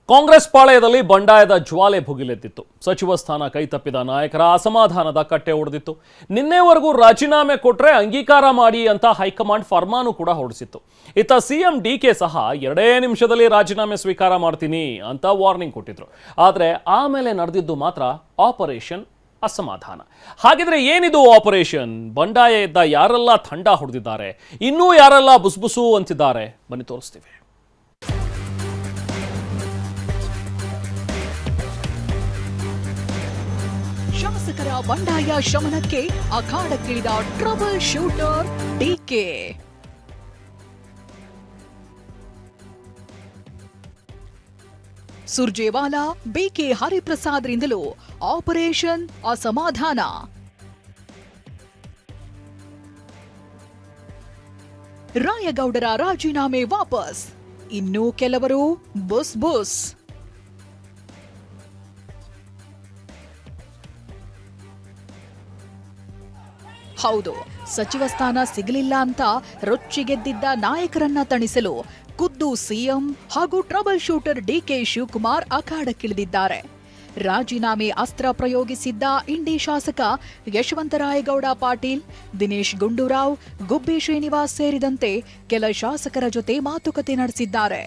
ಕಾಂಗ್ರೆಸ್ ಪಾಳೆಯದಲ್ಲಿ ಬಂಡಾಯದ ಜ್ವಾಲೆ ಭುಗಿಲೆದ್ದಿತ್ತು. ಸಚಿವ ಸ್ಥಾನ ಕೈತಪ್ಪಿದ ನಾಯಕರ ಅಸಮಾಧಾನದ ಕಟ್ಟೆ ಒಡೆದಿತ್ತು. ನಿನ್ನೆವರೆಗೂ ರಾಜೀನಾಮೆ ಕೊಟ್ರೆ ಅಂಗೀಕಾರ ಮಾಡಿ ಅಂತ ಹೈಕಮಾಂಡ್ ಫರ್ಮಾನು ಕೂಡ ಹೊರಡಿಸಿತ್ತು. ಇತ್ತ ಸಿಎಂ ಡಿಕೆ ಸಹ 2 ನಿಮಿಷದಲ್ಲಿ ರಾಜೀನಾಮೆ ಸ್ವೀಕಾರ ಮಾಡ್ತೀನಿ ಅಂತ ವಾರ್ನಿಂಗ್ ಕೊಟ್ಟಿದ್ರು. ಆದರೆ ಆಮೇಲೆ ನಡೆದಿದ್ದು ಮಾತ್ರ ಆಪರೇಷನ್ ಅಸಮಾಧಾನ. ಹಾಗಿದ್ರೆ ಏನಿದು ಆಪರೇಷನ್? ಬಂಡಾಯ ಇದ್ದ ಯಾರೆಲ್ಲ ತಂಡ ಹೊಡೆದಿದ್ದಾರೆ, ಇನ್ನೂ ಯಾರೆಲ್ಲ ಬುಸ್ಬುಸು ಅಂತಿದ್ದಾರೆ, ಬನ್ನಿ ತೋರಿಸ್ತೀವಿ. ಶಾಸಕರ ಬಂಡಾಯ ಶಮನಕ್ಕೆ ಅಖಾಡಕ್ಕಿಳಿದ trouble shooter DK. Surjewala, BK ಹರಿಪ್ರಸಾದ್ರಿಂದಲೂ ಆಪರೇಷನ್ ಅಸಮಾಧಾನ. ರಾಯಗೌಡರ ರಾಜೀನಾಮೆ ವಾಪಸ್, ಇನ್ನೂ ಕೆಲವರು ಬುಸ್ ಬುಸ್. ಹೌದು, ಸಚಿವ ಸ್ಥಾನ ಸಿಗಲಿಲ್ಲ ಅಂತ ರೊಚ್ಚಿಗೆದ್ದಿದ್ದ ನಾಯಕರನ್ನ ತಣಿಸಲು ಖುದ್ದು ಸಿಎಂ ಹಾಗೂ ಟ್ರಬಲ್ ಶೂಟರ್ ಡಿಕೆ ಶಿವಕುಮಾರ್ ಅಖಾಡಕ್ಕಿಳಿದಿದ್ದಾರೆ. ರಾಜೀನಾಮೆ ಅಸ್ತ್ರ ಪ್ರಯೋಗಿಸಿದ್ದ ಇಂಡಿ ಶಾಸಕ ಯಶವಂತರಾಯಗೌಡ ಪಾಟೀಲ್, ದಿನೇಶ್ ಗುಂಡೂರಾವ್, ಗುಬ್ಬಿ ಶ್ರೀನಿವಾಸ್ ಸೇರಿದಂತೆ ಕೆಲ ಶಾಸಕರ ಜೊತೆ ಮಾತುಕತೆ ನಡೆಸಿದ್ದಾರೆ.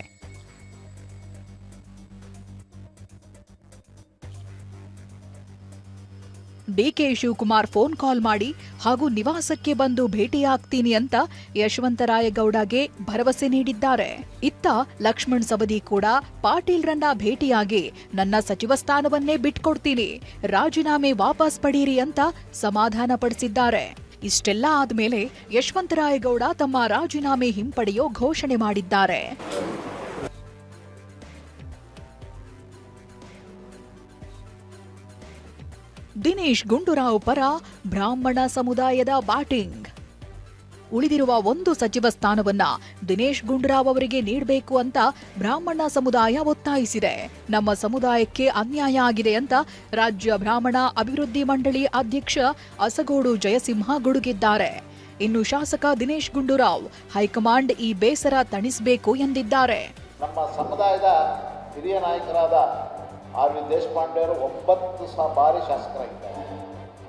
ಡಿಕೆ ಶಿವಕುಮಾರ್ ಫೋನ್ ಕಾಲ್ ಮಾಡಿ ಹಾಗೂ ನಿವಾಸಕ್ಕೆ ಬಂದು ಭೇಟಿಯಾಗ್ತೀನಿ ಅಂತ ಯಶವಂತರಾಯಗೌಡಗೆ ಭರವಸೆ ನೀಡಿದ್ದಾರೆ. ಇತ್ತ ಲಕ್ಷ್ಮಣ್ ಸವದಿ ಕೂಡ ಪಾಟೀಲ್ರನ್ನ ಭೇಟಿಯಾಗಿ ನನ್ನ ಸಚಿವ ಸ್ಥಾನವನ್ನೇ ಬಿಟ್ಕೊಡ್ತೀನಿ, ರಾಜೀನಾಮೆ ವಾಪಸ್ ಪಡೀರಿ ಅಂತ ಸಮಾಧಾನ ಪಡಿಸಿದ್ದಾರೆ. ಇಷ್ಟೆಲ್ಲ ಆದ್ಮೇಲೆ ಯಶವಂತರಾಯಗೌಡ ತಮ್ಮ ರಾಜೀನಾಮೆ ಹಿಂಪಡೆಯೋ ಘೋಷಣೆ ಮಾಡಿದ್ದಾರೆ. ದಿನೇಶ್ ಗುಂಡೂರಾವ್ ಪರ ಬ್ರಾಹ್ಮಣ ಸಮುದಾಯದ ಬ್ಯಾಟಿಂಗ್. ಉಳಿದಿರುವ ಒಂದು ಸಚಿವ ಸ್ಥಾನವನ್ನ ದಿನೇಶ್ ಗುಂಡೂರಾವ್ ಅವರಿಗೆ ನೀಡಬೇಕು ಅಂತ ಬ್ರಾಹ್ಮಣ ಸಮುದಾಯ ಒತ್ತಾಯಿಸಿದೆ. ನಮ್ಮ ಸಮುದಾಯಕ್ಕೆ ಅನ್ಯಾಯ ಆಗಿದೆ ಅಂತ ರಾಜ್ಯ ಬ್ರಾಹ್ಮಣ ಅಭಿವೃದ್ಧಿ ಮಂಡಳಿ ಅಧ್ಯಕ್ಷ ಅಸಗೋಡು ಜಯಸಿಂಹ ಗುಡುಗಿದ್ದಾರೆ. ಇನ್ನು ಶಾಸಕ ದಿನೇಶ್ ಗುಂಡೂರಾವ್ ಹೈಕಮಾಂಡ್ ಈ ಬೇಸರ ತಣಿಸಬೇಕು ಎಂದಿದ್ದಾರೆ. ನಮ್ಮ ಸಮುದಾಯದ ಹಿರಿಯ ನಾಯಕರಾದ ಆರ್ ವಿ ದೇಶಪಾಂಡೆ ಅವರು 9 ಬಾರಿ ಶಾಸಕರಾಗಿದ್ದಾರೆ.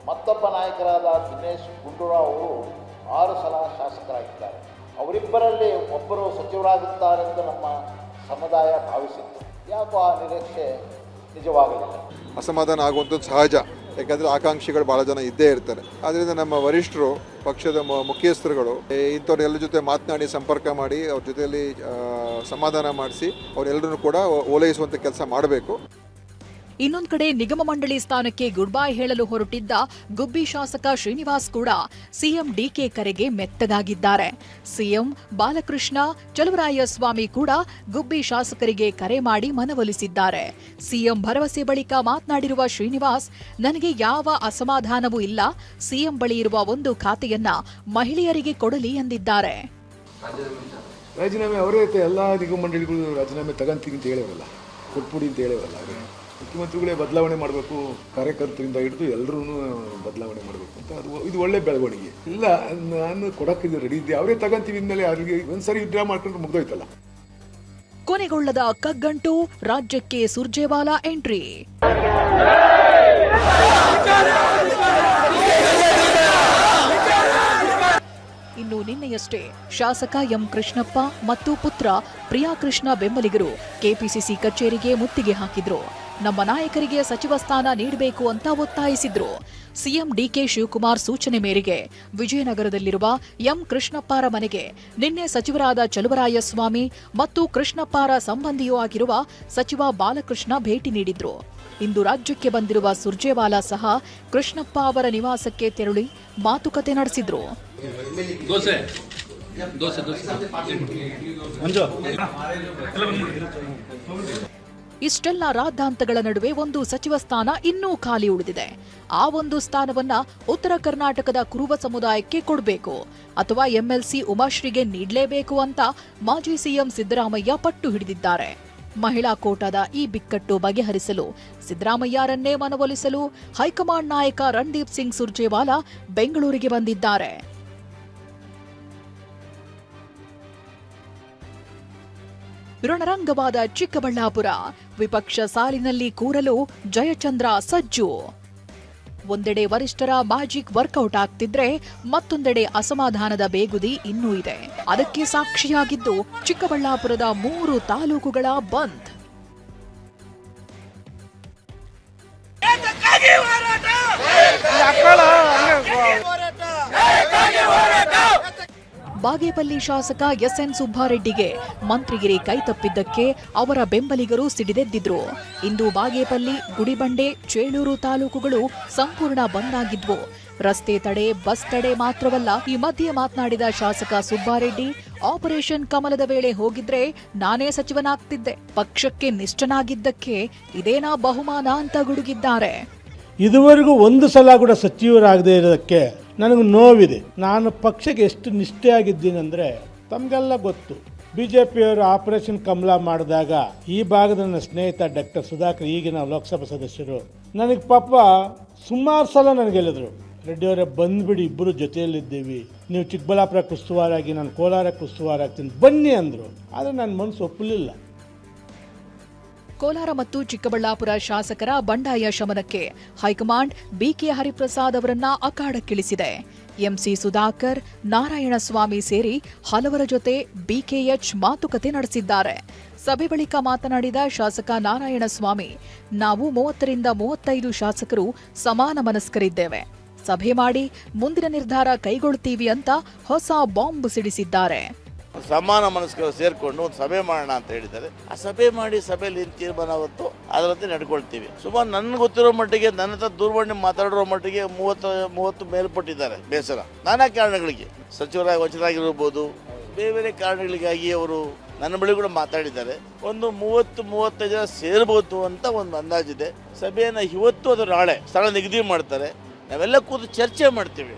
ಮತ್ತೊಬ್ಬ ನಾಯಕರಾದ ದಿನೇಶ್ ಗುಂಡೂರಾವ್ ಅವರು 6 ಸಲ ಶಾಸಕರಾಗಿದ್ದಾರೆ. ಅವರಿಬ್ಬರಲ್ಲಿ ಒಬ್ಬರು ಸಚಿವರಾಗುತ್ತಾರೆಂದು ನಮ್ಮ ಸಮುದಾಯ ಭಾವಿಸಿತ್ತು. ಯಾಕೋ ಆ ನಿರೀಕ್ಷೆ ನಿಜವಾಗಲಿಲ್ಲ. ಅಸಮಾಧಾನ ಆಗುವಂಥದ್ದು ಸಹಜ, ಯಾಕಂದರೆ ಆಕಾಂಕ್ಷಿಗಳು ಭಾಳ ಜನ ಇದ್ದೇ ಇರ್ತಾರೆ. ಆದ್ದರಿಂದ ನಮ್ಮ ವರಿಷ್ಠರು, ಪಕ್ಷದ ಮುಖ್ಯಸ್ಥರುಗಳು ಇಂಥವ್ರೆಲ್ಲ ಜೊತೆ ಮಾತನಾಡಿ, ಸಂಪರ್ಕ ಮಾಡಿ, ಅವ್ರ ಜೊತೆಯಲ್ಲಿ ಸಮಾಧಾನ ಮಾಡಿಸಿ ಅವರೆಲ್ಲರೂ ಕೂಡ ಓಲೈಸುವಂಥ ಕೆಲಸ ಮಾಡಬೇಕು. ಇನ್ನೊಂದು ಕಡೆ ನಿಗಮ ಮಂಡಳಿ ಸ್ಥಾನಕ್ಕೆ ಗುಡ್ ಬೈ ಹೇಳಲು ಹೊರಟಿದ್ದ ಗುಬ್ಬಿ ಶಾಸಕ ಶ್ರೀನಿವಾಸ್ ಕೂಡ ಸಿಎಂ ಡಿಕೆ ಕರೆಗೆ ಮೆತ್ತಗಾಗಿದ್ದಾರೆ. ಸಿಎಂ ಬಾಲಕೃಷ್ಣ ಚಲುವರಾಯಸ್ವಾಮಿ ಕೂಡ ಗುಬ್ಬಿ ಶಾಸಕರಿಗೆ ಕರೆ ಮಾಡಿ ಮನವೊಲಿಸಿದ್ದಾರೆ. ಸಿಎಂ ಭರವಸೆ ಬಳಿಕ ಮಾತನಾಡಿರುವ ಶ್ರೀನಿವಾಸ್, ನನಗೆ ಯಾವ ಅಸಮಾಧಾನವೂ ಇಲ್ಲ, ಸಿಎಂ ಬಳಿ ಇರುವ ಒಂದು ಖಾತೆಯನ್ನ ಮಹಿಳೆಯರಿಗೆ ಕೊಡಲಿ ಎಂದಿದ್ದಾರೆ. ರಾಜೀನಾಮೆ ಅವರೇ ಎಲ್ಲ ನಿಗಮ ಮಂಡಳಿಗಳು ರಾಜೀನಾಮೆ ತಗಂತೀನಿ ಅಂತ ಹೇಳೋರಲ್ಲ, ಕೊಟ್ಬಿಡಿ ಅಂತ ಹೇಳೋರಲ್ಲ. ಅವರೇ ಮುಖ್ಯಮಂತ್ರಿಗಳೇ ಬದಲಾವಣೆ ಮಾಡಬೇಕು, ಕಾರ್ಯಕರ್ತರಿಂದ ಹಿಡಿದು ಎಲ್ಲರೂ ಬದಲಾವಣೆ ಮಾಡಬೇಕು ಅಂತ ಇದು ಒಳ್ಳೆ ಬೆಳವಣಿಗೆ. ಇಲ್ಲ, ನಾನು ಕೊಡೋಕ್ಕೆ ರೆಡಿ ಇದ್ದೆ, ಅವರೇ ತಗಂತೀವಿ ಅಂದಮೇಲೆ ಅವ್ರಿಗೆ ಒಂದ್ಸರಿ ವಿಡ್ರಾ ಮಾಡ್ಕೊಂಡ್ರೆ ಮುಗ್ದೋಯ್ತಲ್ಲ. ಕೊನೆಗೊಳ್ಳದ ಕಗ್ಗಂಟು, ರಾಜ್ಯಕ್ಕೆ ಸುರ್ಜೇವಾಲಾ ಎಂಟ್ರಿ. ಇನ್ನು ನಿನ್ನೆಯಷ್ಟೇ ಶಾಸಕ ಎಂ ಕೃಷ್ಣಪ್ಪ ಮತ್ತು ಪುತ್ರ ಪ್ರಿಯಾಕೃಷ್ಣ ಬೆಂಬಲಿಗರು ಕೆಪಿಸಿಸಿ ಕಚೇರಿಗೆ ಮುತ್ತಿಗೆ ಹಾಕಿದ್ರು. ನಮ್ಮ ನಾಯಕರಿಗೆ ಸಚಿವ ಸ್ಥಾನ ನೀಡಬೇಕು ಅಂತ ಒತ್ತಾಯಿಸಿದ್ರು. ಸಿಎಂ ಡಿಕೆ ಶಿವಕುಮಾರ್ ಸೂಚನೆ ಮೇರೆಗೆ ವಿಜಯನಗರದಲ್ಲಿರುವ ಎಂ ಕೃಷ್ಣಪ್ಪರ ಮನೆಗೆ ನಿನ್ನೆ ಸಚಿವರಾದ ಚಲುವರಾಯಸ್ವಾಮಿ ಮತ್ತು ಕೃಷ್ಣಪ್ಪರ ಸಂಬಂಧಿಯೂ ಆಗಿರುವ ಸಚಿವ ಬಾಲಕೃಷ್ಣ ಭೇಟಿ ನೀಡಿದ್ರು. ಇಂದು ರಾಜ್ಯಕ್ಕೆ ಬಂದಿರುವ ಸುರ್ಜೇವಾಲಾ ಸಹ ಕೃಷ್ಣಪ್ಪ ಅವರ ನಿವಾಸಕ್ಕೆ ತೆರಳಿ ಮಾತುಕತೆ ನಡೆಸಿದ್ರು. ಇಷ್ಟೆಲ್ಲ ರಾದ್ದಾಂತಗಳ ನಡುವೆ ಒಂದು ಸಚಿವ ಸ್ಥಾನ ಇನ್ನೂ ಖಾಲಿ ಉಳಿದಿದೆ. ಆ ಒಂದು ಸ್ಥಾನವನ್ನ ಉತ್ತರ ಕರ್ನಾಟಕದ ಕುರುಬ ಸಮುದಾಯಕ್ಕೆ ಕೊಡಬೇಕು ಅಥವಾ ಎಂಎಲ್ಸಿ ಉಮಾಶ್ರೀಗೆ ನೀಡಲೇಬೇಕು ಅಂತ ಮಾಜಿ ಸಿಎಂ ಸಿದ್ದರಾಮಯ್ಯ ಪಟ್ಟು ಹಿಡಿದಿದ್ದಾರೆ. ಮಹಿಳಾ ಕೋಟಾದ ಈ ಬಿಕ್ಕಟ್ಟು ಬಗೆಹರಿಸಲು ಸಿದ್ದರಾಮಯ್ಯರನ್ನೇ ಮನವೊಲಿಸಲು ಹೈಕಮಾಂಡ್ ನಾಯಕ ರಣದೀಪ್ ಸಿಂಗ್ ಸುರ್ಜೇವಾಲಾ ಬೆಂಗಳೂರಿಗೆ ಬಂದಿದ್ದಾರೆ. ರಣರಂಗವಾದ ಚಿಕ್ಕಬಳ್ಳಾಪುರ, ವಿಪಕ್ಷ ಸಾಲಿನಲ್ಲಿ ಕೂರಲು ಜಯಚಂದ್ರ ಸಜ್ಜು. ಒಂದೆಡೆ ವರಿಷ್ಠರ ಮ್ಯಾಜಿಕ್ ವರ್ಕೌಟ್ ಆಗ್ತಿದ್ರೆ ಮತ್ತೊಂದೆಡೆ ಅಸಮಾಧಾನದ ಬೇಗುದಿ ಇನ್ನೂ ಇದೆ. ಅದಕ್ಕೆ ಸಾಕ್ಷಿಯಾಗಿದ್ದು ಚಿಕ್ಕಬಳ್ಳಾಪುರದ 3 ತಾಲೂಕುಗಳ ಬಂದ್. ಬಾಗೇಪಲ್ಲಿ ಶಾಸಕ ಎಸ್ಎನ್ ಸುಬ್ಬಾರೆಡ್ಡಿಗೆ ಮಂತ್ರಿಗಿರಿ ಕೈತಪ್ಪಿದ್ದಕ್ಕೆ ಅವರ ಬೆಂಬಲಿಗರು ಸಿಡಿದೆದ್ದಿದ್ರು. ಇಂದು ಬಾಗೇಪಲ್ಲಿ, ಗುಡಿಬಂಡೆ, ಚೇಳೂರು ತಾಲೂಕುಗಳು ಸಂಪೂರ್ಣ ಬಂದ್ ಆಗಿದ್ವು. ರಸ್ತೆ ತಡೆ, ಬಸ್ ತಡೆ ಮಾತ್ರವಲ್ಲ, ಈ ಮಧ್ಯೆ ಮಾತನಾಡಿದ ಶಾಸಕ ಸುಬ್ಬಾರೆಡ್ಡಿ, ಆಪರೇಷನ್ ಕಮಲದ ವೇಳೆ ಹೋಗಿದ್ರೆ ನಾನೇ ಸಚಿವನಾಗ್ತಿದ್ದೆ, ಪಕ್ಷಕ್ಕೆ ನಿಷ್ಠನಾಗಿದ್ದಕ್ಕೆ ಇದೇನಾ ಬಹುಮಾನ ಅಂತ ಗುಡುಗಿದ್ದಾರೆ. ಇದುವರೆಗೂ ಒಂದು ಸಲ ಕೂಡ ಸಚಿವರಾಗದೇ ಇರೋದಕ್ಕೆ ನನಗೆ ನೋವಿದೆ. ನಾನು ಪಕ್ಷಕ್ಕೆ ಎಷ್ಟು ನಿಷ್ಠೆಯಾಗಿದ್ದೀನಿ ಅಂದರೆ ತಮಗೆಲ್ಲ ಗೊತ್ತು. ಬಿಜೆಪಿಯವರು ಆಪರೇಷನ್ ಕಮಲ ಮಾಡಿದಾಗ ಈ ಭಾಗದ ನನ್ನ ಸ್ನೇಹಿತ ಡಾಕ್ಟರ್ ಸುಧಾಕರ್, ಈಗಿನ ಲೋಕಸಭಾ ಸದಸ್ಯರು, ನನಗೆ ಪಾಪ ಸುಮಾರು ಸಲ ನನಗೆ ಹೇಳಿದ್ರು, ರೆಡ್ಡಿಯವರೇ ಬಂದ್ಬಿಡಿ, ಇಬ್ಬರು ಜೊತೆಯಲ್ಲಿದ್ದೀವಿ, ನೀವು ಚಿಕ್ಕಬಳ್ಳಾಪುರಕ್ಕೆ ಉಸ್ತುವಾರಾಗಿ ನಾನು ಕೋಲಾರಕ್ಕೆ ಉಸ್ತುವಾರಾಗ್ತೀನಿ, ಬನ್ನಿ ಅಂದರು. ಆದರೆ ನನ್ನ ಮನಸ್ಸು ಒಪ್ಪಲಿಲ್ಲ. ಕೋಲಾರ ಮತ್ತು ಚಿಕ್ಕಬಳ್ಳಾಪುರ ಶಾಸಕರ ಬಂಡಾಯ ಶಮನಕ್ಕೆ ಹೈಕಮಾಂಡ್ ಬಿಕೆ ಹರಿಪ್ರಸಾದ್ ಅವರನ್ನ ಅಖಾಡಕ್ಕಿಳಿಸಿದೆ. ಎಂಸಿ ಸುಧಾಕರ್, ನಾರಾಯಣಸ್ವಾಮಿ ಸೇರಿ ಹಲವರ ಜೊತೆ ಬಿಕೆಎಚ್ ಮಾತುಕತೆ ನಡೆಸಿದ್ದಾರೆ. ಸಭೆ ಬಳಿಕ ಮಾತನಾಡಿದ ಶಾಸಕ ನಾರಾಯಣಸ್ವಾಮಿ, ನಾವು 30ರಿಂದ 35 ಶಾಸಕರು ಸಮಾನ ಮನಸ್ಕರಿದ್ದೇವೆ, ಸಭೆ ಮಾಡಿ ಮುಂದಿನ ನಿರ್ಧಾರ ಕೈಗೊಳ್ತೀವಿ ಅಂತ ಹೊಸ ಬಾಂಬ್ ಸಿಡಿಸಿದ್ದಾರೆ. ಸಮಾನ ಮನಸ್ಕರು ಸೇರಿಕೊಂಡು ಒಂದು ಸಭೆ ಮಾಡೋಣ ಅಂತ ಹೇಳಿದ್ದಾರೆ. ಆ ಸಭೆ ಮಾಡಿ ಸಭೆಯಲ್ಲಿ ಏನು ತೀರ್ಮಾನ ಆಗುತ್ತೋ ಅದರಂತೆ ನಡ್ಕೊಳ್ತೀವಿ. ಸುಮಾರು ನನಗೆ ಗೊತ್ತಿರೋ ಮಟ್ಟಿಗೆ ನನ್ನ ಹತ್ರ ದೂರವಾಣಿ ಮಾತಾಡಿರೋ ಮಟ್ಟಿಗೆ 30 ಮೇಲ್ಪಟ್ಟಿದ್ದಾರೆ. ಬೇಸರ ನಾನಾ ಕಾರಣಗಳಿಗೆ, ಸಚಿವರಾಗಿ ವಂಚಿತರಾಗಿರ್ಬೋದು, ಬೇರೆ ಬೇರೆ ಕಾರಣಗಳಿಗಾಗಿ ಅವರು ನನ್ನ ಬಳಿ ಕೂಡ ಮಾತಾಡಿದ್ದಾರೆ. ಒಂದು 30-35 ಜನ ಸೇರ್ಬೋದು ಅಂತ ಒಂದು ಅಂದಾಜಿದೆ. ಸಭೆಯನ್ನು ಇವತ್ತು ಅದು ನಾಳೆ ಸ್ಥಳ ನಿಗದಿ ಮಾಡ್ತಾರೆ, ನಾವೆಲ್ಲ ಕೂತು ಚರ್ಚೆ ಮಾಡ್ತೀವಿ.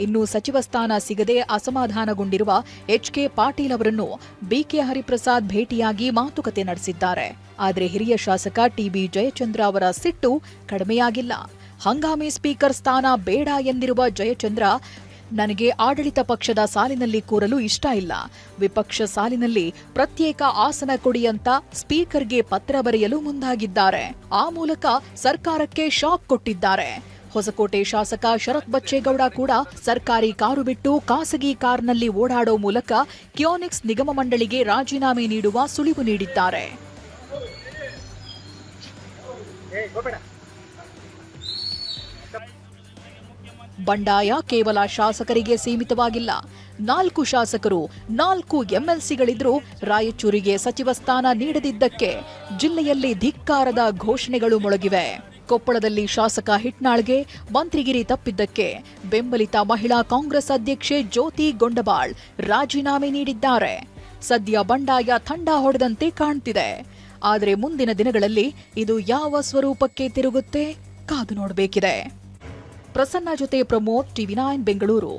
ಇನ್ನು ಸಚಿವ ಸ್ಥಾನ ಸಿಗದೆ ಅಸಮಾಧಾನಗೊಂಡಿರುವ ಎಚ್ಕೆ ಪಾಟೀಲ್ ಅವರನ್ನು ಬಿಕೆ ಹರಿಪ್ರಸಾದ್ ಭೇಟಿಯಾಗಿ ಮಾತುಕತೆ ನಡೆಸಿದ್ದಾರೆ. ಆದರೆ ಹಿರಿಯ ಶಾಸಕ ಟಿಬಿ ಜಯಚಂದ್ರ ಅವರ ಸಿಟ್ಟು ಕಡಿಮೆಯಾಗಿಲ್ಲ. ಹಂಗಾಮಿ ಸ್ಪೀಕರ್ ಸ್ಥಾನ ಬೇಡ ಎಂದಿರುವ ಜಯಚಂದ್ರ, ನನಗೆ ಆಡಳಿತ ಪಕ್ಷದ ಸಾಲಿನಲ್ಲಿ ಕೂರಲು ಇಷ್ಟ ಇಲ್ಲ, ವಿಪಕ್ಷ ಸಾಲಿನಲ್ಲಿ ಪ್ರತ್ಯೇಕ ಆಸನ ಕೊಡಿ ಅಂತ ಸ್ಪೀಕರ್ಗೆ ಪತ್ರ ಬರೆಯಲು ಮುಂದಾಗಿದ್ದಾರೆ. ಆ ಮೂಲಕ ಸರ್ಕಾರಕ್ಕೆ ಶಾಕ್ ಕೊಟ್ಟಿದ್ದಾರೆ. ಹೊಸಕೋಟೆ ಶಾಸಕ ಶರತ್ ಬಚ್ಚೇಗೌಡ ಕೂಡ ಸರ್ಕಾರಿ ಕಾರು ಬಿಟ್ಟು ಖಾಸಗಿ ಕಾರ್ನಲ್ಲಿ ಓಡಾಡೋ ಮೂಲಕ ಕಿಯೋನಿಕ್ಸ್ ನಿಗಮ ಮಂಡಳಿಗೆ ರಾಜೀನಾಮೆ ನೀಡುವ ಸುಳಿವು ನೀಡಿದ್ದಾರೆ. ಬಂಡಾಯ ಕೇವಲ ಶಾಸಕರಿಗೆ ಸೀಮಿತವಾಗಿಲ್ಲ. 4 ಶಾಸಕರು, 4 ಎಂಎಲ್ಸಿಗಳಿದ್ರೂ ರಾಯಚೂರಿಗೆ ಸಚಿವ ಸ್ಥಾನ ನೀಡದಿದ್ದಕ್ಕೆ ಜಿಲ್ಲೆಯಲ್ಲಿ ಧಿಕ್ಕಾರದ ಘೋಷಣೆಗಳು ಮೊಳಗಿವೆ. ಕೊಪ್ಪಳದಲ್ಲಿ ಶಾಸಕ ಹಿಟ್ನಾಳ್ಗೆ ಮಂತ್ರಿಗಿರಿ ತಪ್ಪಿದ್ದಕ್ಕೆ ಬೆಂಬಲಿತ ಮಹಿಳಾ ಕಾಂಗ್ರೆಸ್ ಅಧ್ಯಕ್ಷೆ ಜ್ಯೋತಿ ಗೊಂಡಬಾಳ್ ರಾಜೀನಾಮೆ ನೀಡಿದ್ದಾರೆ. ಸದ್ಯ ಬಂಡಾಯ ಥಂಡ ಹೊಡೆದಂತೆ ಕಾಣ್ತಿದೆ. ಆದರೆ ಮುಂದಿನ ದಿನಗಳಲ್ಲಿ ಇದು ಯಾವ ಸ್ವರೂಪಕ್ಕೆ ತಿರುಗುತ್ತೆ ಕಾದು ನೋಡಬೇಕಿದೆ. ಪ್ರಸನ್ನ ಜೊತೆ ಪ್ರಮೋದ್, ಟಿವಿ9 ಬೆಂಗಳೂರು.